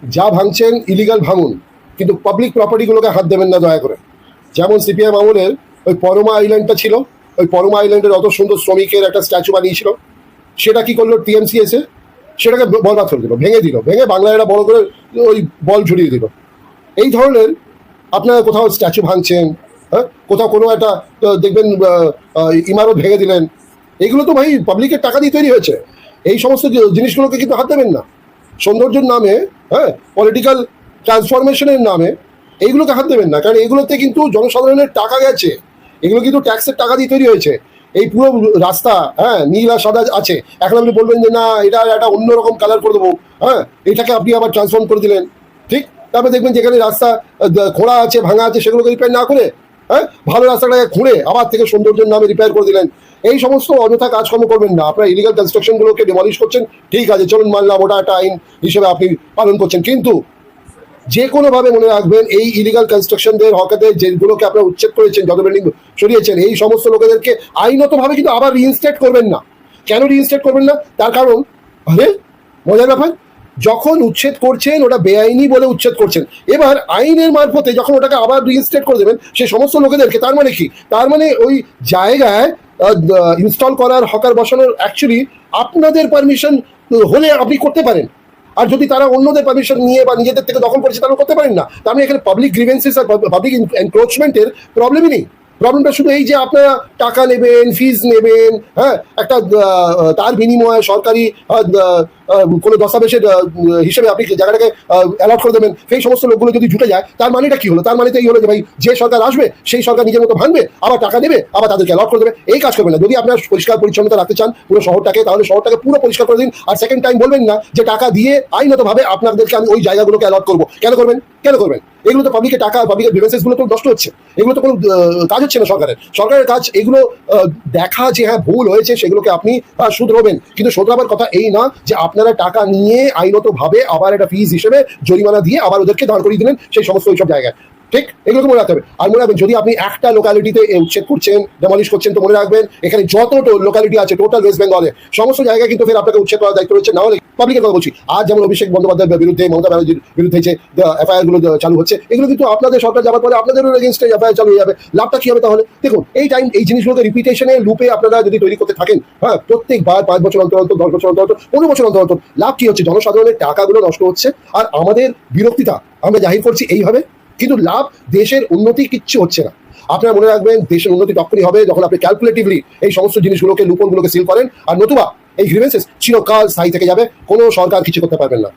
যা ভাঙছেন ইলিগাল ভাঙুন, কিন্তু পাবলিক প্রপার্টিগুলোকে হাত দেবেন না দয়া করে। যেমন সিপিএম আমলের ওই পরমা আইল্যান্ডটা ছিল, ওই পরমা আইল্যান্ডের অত সুন্দর শ্রমিকের একটা স্ট্যাচু বানিয়েছিল, সেটা কি করলো টিএমসি এসে সেটাকে বরবাদ করে দিল, ভেঙে বাংলায় একটা বড় করে ওই বল ঝুলিয়ে দিল। এই ধরনের আপনারা কোথাও স্ট্যাচু ভাঙছেন, হ্যাঁ, কোথাও কোনো একটা দেখবেন ইমারত ভেঙে দিলেন, এগুলো তো ভাই পাবলিকের টাকা দিয়ে তৈরি হয়েছে। এই সমস্ত জিনিসগুলোকে কিন্তু হাত দেবেন না। সৌন্দর্যের নামে, হ্যাঁ, পলিটিক্যাল ট্রান্সফরমেশনের নামে এইগুলোকে হাত দেবেন না, কারণ এগুলোতে কিন্তু জনসাধারণের টাকা গেছে, এগুলো কিন্তু ট্যাক্সের টাকা দিয়ে তৈরি হয়েছে। এই পুরো রাস্তা, হ্যাঁ, নীল আর সাদা আছে, এখন আপনি বলবেন যে না এটা একটা অন্যরকম কালার করে দেবো, হ্যাঁ, এটাকে আপনি আবার ট্রান্সফর্ম করে দিলেন, ঠিক। তারপরে দেখবেন যেখানে রাস্তা খোঁড়া আছে, ভাঙা আছে, সেগুলোকে রিপেয়ার না করে, হ্যাঁ, ভালো রাস্তাটাকে খুঁড়ে আবার থেকে সৌন্দর্যের নামে রিপেয়ার করে দিলেন। এই সমস্ত অযথা কাজকর্ম করবেন না। আপনারা ইলিগাল কনস্ট্রাকশনগুলোকে ডিমলিশ করছেন, ঠিক আছে, চলুন মানলাম, ওটা একটা আইন হিসেবে আপনি পালন করছেন, কিন্তু যে কোনোভাবে মনে রাখবেন এই ইলিগাল কনস্ট্রাকশনদের হকারদের যেগুলোকে আপনারা উচ্ছেদ করেছেন, যত বিল্ডিং সরিয়েছেন, এই সমস্ত লোকেদেরকে আইনতভাবে কিন্তু আবার রিইনস্টেট করবেন না। কেন রিইনস্টেট করবেন না? তার কারণ, আরে মজার ব্যাপার, যখন উচ্ছেদ করছেন ওটা বেআইনি বলে উচ্ছেদ করছেন, এবার আইনের মারফতে যখন ওটাকে আবার রিইনস্টেট করে দেবেন সেই সমস্ত লোকেদেরকে, তার মানে কি? তার মানে ওই জায়গায় ইনস্টল করার, হকার বসানোর অ্যাকচুয়ালি আপনাদের পারমিশন হলে আপনি করতে পারেন, আর যদি তারা অন্যদের পারমিশন নিয়ে বা নিজেদের থেকে দখল করেছে তারা করতে পারেন না। তার মানে এখানে পাবলিক গ্রিভেন্সেস আর পাবলিক এনক্রোচমেন্টের প্রবলেমই নেই। প্রবলেমটা শুধু এই যে আপনারা টাকা নেবেন, ফিজ নেবেন, হ্যাঁ, একটা তার বিনিময়ে সরকারি কোনো দস্তাবেজের হিসেবে আপনি জায়গাটাকে অ্যালট করে দেবেন, সেই সমস্ত লোকগুলো যদি জুটে যায়, তার মানেটা কি হলো? তার মানে তো এই হলো যে ভাই যে সরকার আসবে সেই সরকার নিজের মতো ভাঙবে, আবার টাকা দেবে, আবার তাদেরকে অ্যালট করে দেবে। এই কাজ করবেন না। যদি আপনার পরিষ্কার পরিচ্ছন্নতা রাখতে চান পুরো শহরটাকে, তাহলে শহরটাকে পুরো পরিষ্কার করে দিন। আর সেকেন্ড টাইম বলবেন না যে টাকা দিয়ে আইনতভাবে আপনাদেরকে আমি ওই জায়গাগুলোকে অ্যালট করবো। কেন করবেন? এগুলো তো পাবলিকের টাকা, পাবলিকের গ্রিভেন্সেস গুলো তো নষ্ট হচ্ছে, এগুলো তো কোনো কাজ হচ্ছে না সরকারের কাজ এগুলো দেখা যে হ্যাঁ ভুল হয়েছে সেগুলোকে আপনি শুধরাবেন, কিন্তু শুধরাবার কথা এই না যে আপনারা টাকা নিয়ে আইনতভাবে আবার একটা ফিজ হিসেবে জরিমানা দিয়ে আবার ওদেরকে দাঁড় করিয়ে দিলেন সেই সমস্ত ওইসব জায়গায়, ঠিক। এগুলোকে মনে রাখতে হবে। আর মনে রাখবেন, যদি আপনি একটা লোকালিটিতে উচ্ছেদ করছেন, ডেমলিশ করছেন, তো মনে রাখবেন এখানে যত লোকালিটি আছে টোটাল ওয়েস্ট বেঙ্গলে সমস্ত জায়গায় কিন্তু ফের আপনাকে উচ্ছেদ করার দায়িত্ব রয়েছে। না হলে পাবলিকের কথা বলছি, আজ যেমন অভিষেক বন্দ্যোপাধ্যায়ের বিরুদ্ধে, মমতা ব্যানার্জির বিরুদ্ধে যে এফআইআর গুলো চালু হচ্ছে, এগুলো কিন্তু আপনাদের সরকার যাওয়ার পরে আপনাদেরও এগেনস্টে এফআইআর চালু হয়ে যাবে। লাভটা কি হবে তাহলে? দেখুন, এই জিনিসগুলোকে রিপিটেশনে লুপে আপনারা যদি তৈরি করতে থাকেন, হ্যাঁ, প্রত্যেকবার 5 বছর অন্তর অন্তর, 10 বছর অন্তর অন্তর, 15 বছর অন্তর অন্তর, লাভ কি হচ্ছে? জনসাধারণের টাকাগুলো নষ্ট হচ্ছে, আর আমাদের বিরক্তিতা আমরা জাহির করছি এইভাবে, কিন্তু লাভ দেশের উন্নতি কিচ্ছু হচ্ছে না। আপনারা মনে রাখবেন, দেশের উন্নতি তখনই হবে যখন আপনি ক্যালকুলেটিভলি এই সমস্ত জিনিসগুলোকে, লুপনগুলোকে সিল করেন, আর নতুবা এই গ্রিভেন্সেস চিরকাল স্থায়ী থেকে যাবে, কোনো সরকার কিছু করতে পারবেন না।